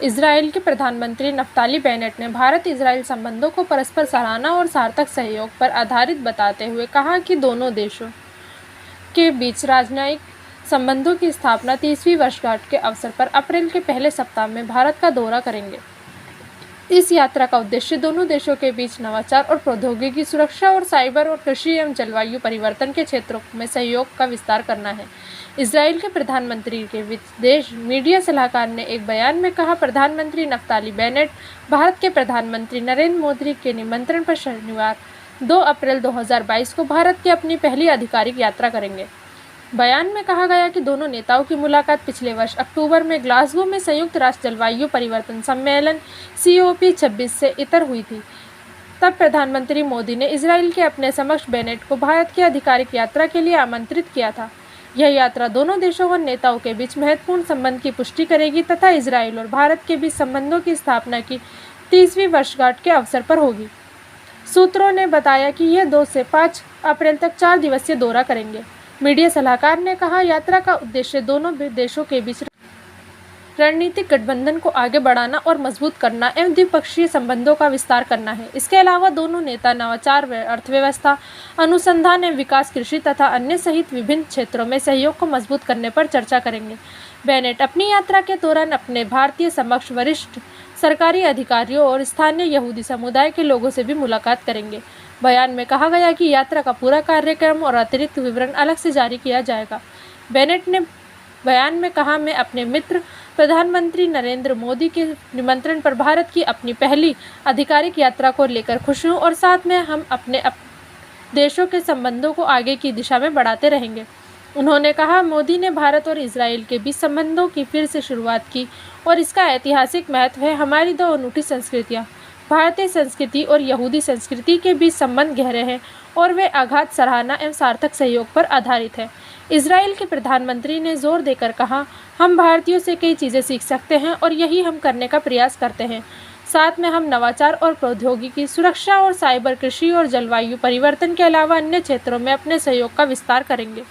Israel के प्रधानमंत्री Naftali Bennett ने भारत इजराइल संबंधों को परस्पर सराहना और सार्थक सहयोग पर आधारित बताते हुए कहा कि दोनों देशों के बीच राजनयिक संबंधों की स्थापना 30वीं वर्षगांठ के अवसर पर अप्रैल के पहले सप्ताह में भारत का दौरा करेंगे। इस यात्रा का उद्देश्य दोनों देशों के बीच नवाचार और प्रौद्योगिकी, सुरक्षा और साइबर और कृषि एवं जलवायु परिवर्तन के क्षेत्रों में सहयोग का विस्तार करना है। इजराइल के प्रधानमंत्री के विदेश मीडिया सलाहकार ने एक बयान में कहा, प्रधानमंत्री नफ्ताली बेनेट भारत के प्रधानमंत्री नरेंद्र मोदी के निमंत्रण पर शनिवार 2 अप्रैल 2022 को भारत की अपनी पहली आधिकारिक यात्रा करेंगे। बयान में कहा गया कि दोनों नेताओं की मुलाकात पिछले वर्ष अक्टूबर में ग्लासगो में संयुक्त राष्ट्र जलवायु परिवर्तन सम्मेलन COP26 से इतर हुई थी। तब प्रधानमंत्री मोदी ने इजराइल के अपने समकक्ष बेनेट को भारत की आधिकारिक यात्रा के लिए आमंत्रित किया था। यह यात्रा दोनों देशों और नेताओं के बीच महत्वपूर्ण संबंध की पुष्टि करेगी तथा इजराइल और भारत के बीच संबंधों की स्थापना की 30वीं वर्षगांठ के अवसर पर होगी। सूत्रों ने बताया कि यह 2 से 5 अप्रैल तक 4 दिवसीय दौरा करेंगे। मीडिया सलाहकार ने कहा, यात्रा का उद्देश्य दोनों देशों के बीच रणनीतिक गठबंधन को आगे बढ़ाना और मजबूत करना एवं द्विपक्षीय संबंधों का विस्तार करना है। इसके अलावा दोनों नेता नवाचार, अर्थव्यवस्था, अनुसंधान एवं विकास, कृषि तथा अन्य सहित विभिन्न क्षेत्रों में सहयोग को मजबूत करने पर चर्चा करेंगे। बेनेट अपनी यात्रा के दौरान अपने भारतीय समकक्ष वरिष्ठ सरकारी अधिकारियों और स्थानीय यहूदी समुदाय के लोगों से भी मुलाकात करेंगे। बयान में कहा गया कि यात्रा का पूरा कार्यक्रम और अतिरिक्त विवरण अलग से जारी किया जाएगा। बेनेट ने बयान में कहा, मैं अपने मित्र प्रधानमंत्री नरेंद्र मोदी के निमंत्रण पर भारत की अपनी पहली आधिकारिक यात्रा को लेकर खुश हूँ और साथ में हम अपने देशों के संबंधों को आगे की दिशा में बढ़ाते रहेंगे। उन्होंने कहा, मोदी ने भारत और इजराइल के बीच संबंधों की फिर से शुरुआत की और इसका ऐतिहासिक महत्व है। हमारी 2 अनूठी संस्कृतियाँ, भारतीय संस्कृति और यहूदी संस्कृति के बीच संबंध गहरे हैं और वे अगाध सराहना एवं सार्थक सहयोग पर आधारित है। इजराइल के प्रधानमंत्री ने जोर देकर कहा, हम भारतीयों से कई चीज़ें सीख सकते हैं और यही हम करने का प्रयास करते हैं। साथ में हम नवाचार और प्रौद्योगिकी, सुरक्षा और साइबर, कृषि और जलवायु परिवर्तन के अलावा अन्य क्षेत्रों में अपने सहयोग का विस्तार करेंगे।